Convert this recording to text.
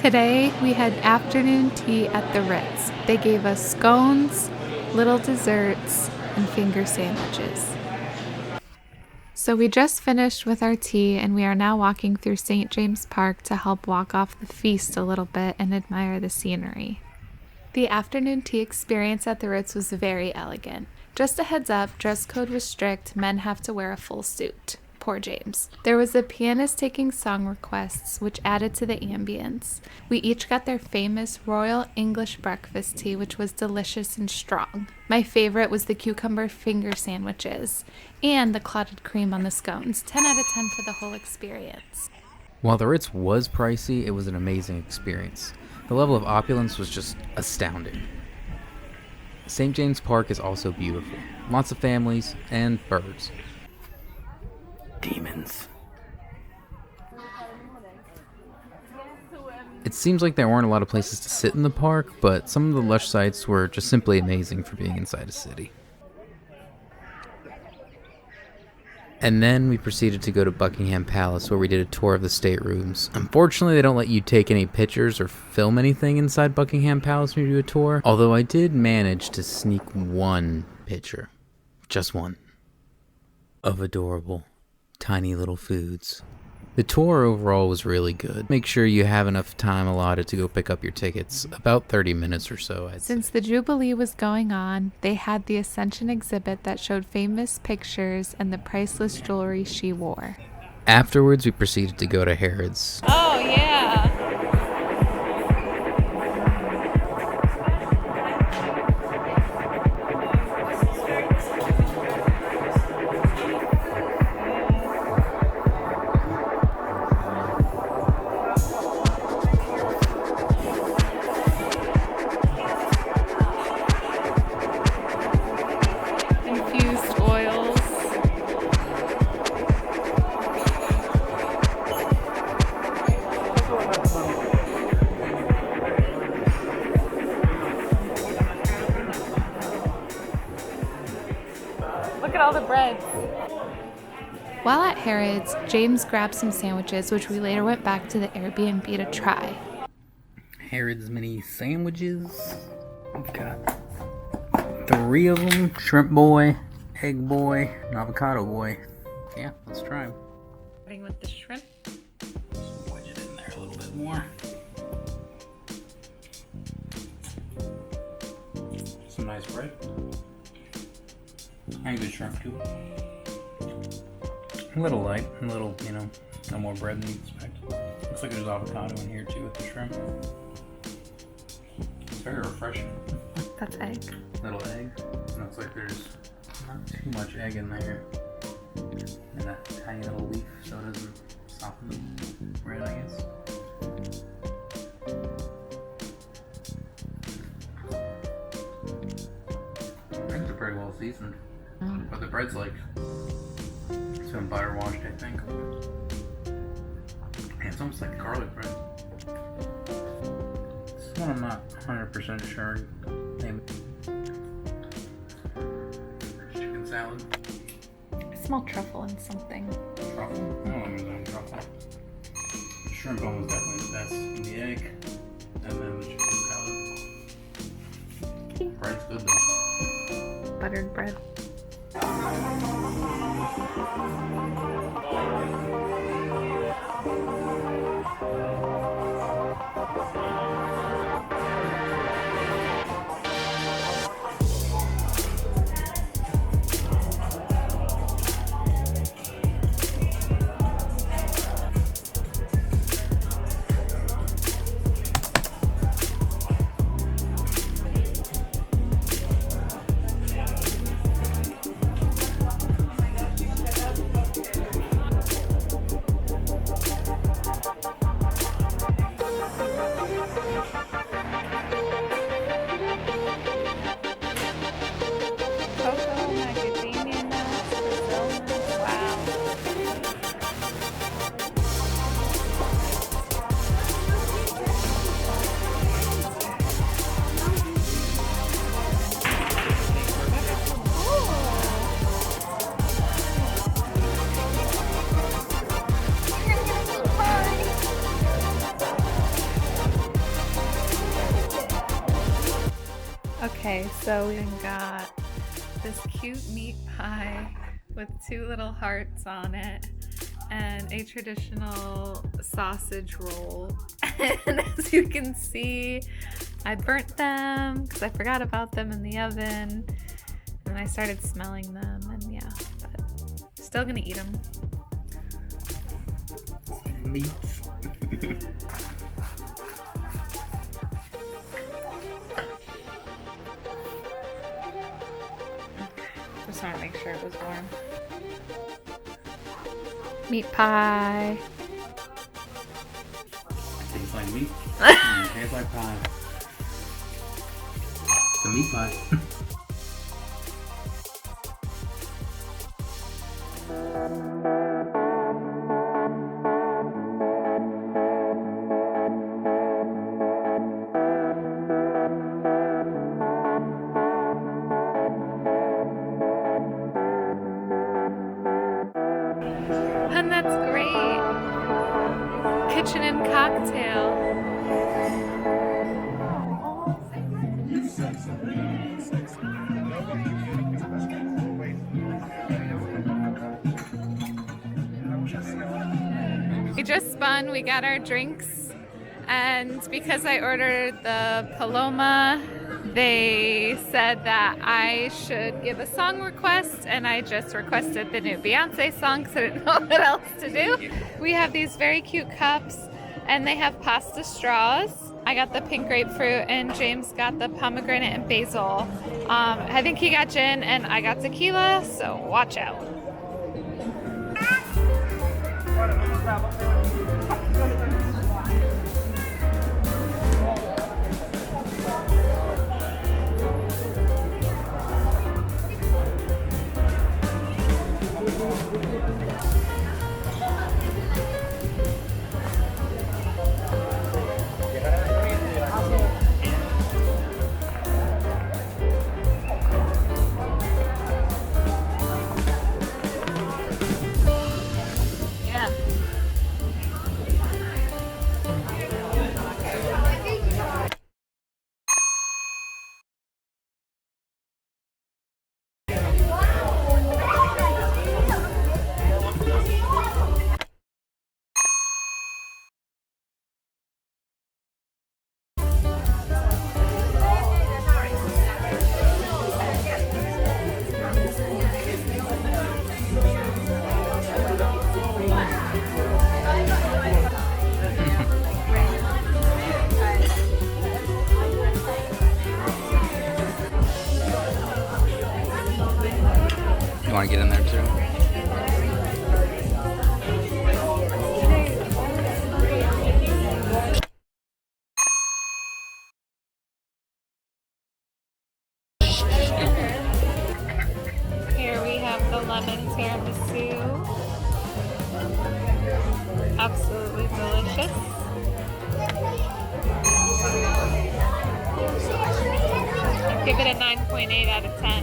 Today we had afternoon tea at the Ritz. They gave us scones, little desserts, and finger sandwiches. So we just finished with our tea and we are now walking through St. James Park to help walk off the feast a little bit and admire the scenery. The afternoon tea experience at the Ritz was very elegant. Just a heads up, dress code was strict, men have to wear a full suit. Poor James. There was a pianist taking song requests, which added to the ambience. We each got their famous Royal English breakfast tea, which was delicious and strong. My favorite was the cucumber finger sandwiches and the clotted cream on the scones. 10 out of 10 for the whole experience. While the Ritz was pricey, it was an amazing experience. The level of opulence was just astounding. St. James Park is also beautiful. Lots of families and birds. Demons. It seems like there weren't a lot of places to sit in the park, but some of the lush sites were just simply amazing for being inside a city. And then we proceeded to go to Buckingham Palace, where we did a tour of the staterooms. Unfortunately, they don't let you take any pictures or film anything inside Buckingham Palace when you do a tour, although I did manage to sneak one picture, just one, of adorable tiny little foods. The tour overall was really good. Make sure you have enough time allotted to go pick up your tickets, about 30 minutes or so, I'd say. Since the Jubilee was going on, they had the Ascension exhibit that showed famous pictures and the priceless jewelry she wore. Afterwards, we proceeded to go to Harrod's. Oh, yeah. Infused oils. Look at all the breads. While at Harrod's, James grabbed some sandwiches, which we later went back to the Airbnb to try. Harrod's mini sandwiches. We've got 3 of them. Shrimp boy, egg boy, and avocado boy. Yeah, let's try them. Starting with the shrimp. Wedge it in there a little bit more. Some nice bread. And good shrimp too. A little light, a little, no more bread than you expect. Looks like there's avocado in here too with the shrimp. It's very refreshing. That's egg. Little egg. Looks like there's not too much egg in there. And that tiny little leaf so it doesn't soften the bread, I guess. I think they're pretty well seasoned. But the bread's like, it's been butter washed, I think. And it's almost like garlic bread. This one I'm not 100% sure. Maybe. Chicken salad. I smell truffle and something. Truffle? I don't know if there's any truffle. The shrimp one was definitely the best. And the egg. And then the chicken salad. Bread's good though. Buttered bread. Okay, so we got this cute meat pie with 2 little hearts on it and a traditional sausage roll. And as you can see, I burnt them because I forgot about them in the oven and I started smelling them, and yeah, but still gonna eat them. Meat. Just want to make sure it was warm. Meat pie. Tastes like meat. Tastes like pie. It's a meat pie. And that's great. Kitchen and cocktail. We just spun, we got our drinks, and because I ordered the Paloma, they said that I should give a song request, and I just requested the new Beyonce song because I didn't know what else to do. We have these very cute cups, and they have pasta straws. I got the pink grapefruit, and James got the pomegranate and basil. I think he got gin, and I got tequila, so watch out. You want to get in there too? Here we have the lemon tiramisu. Absolutely delicious. I'd give it a 9.8 out of 10.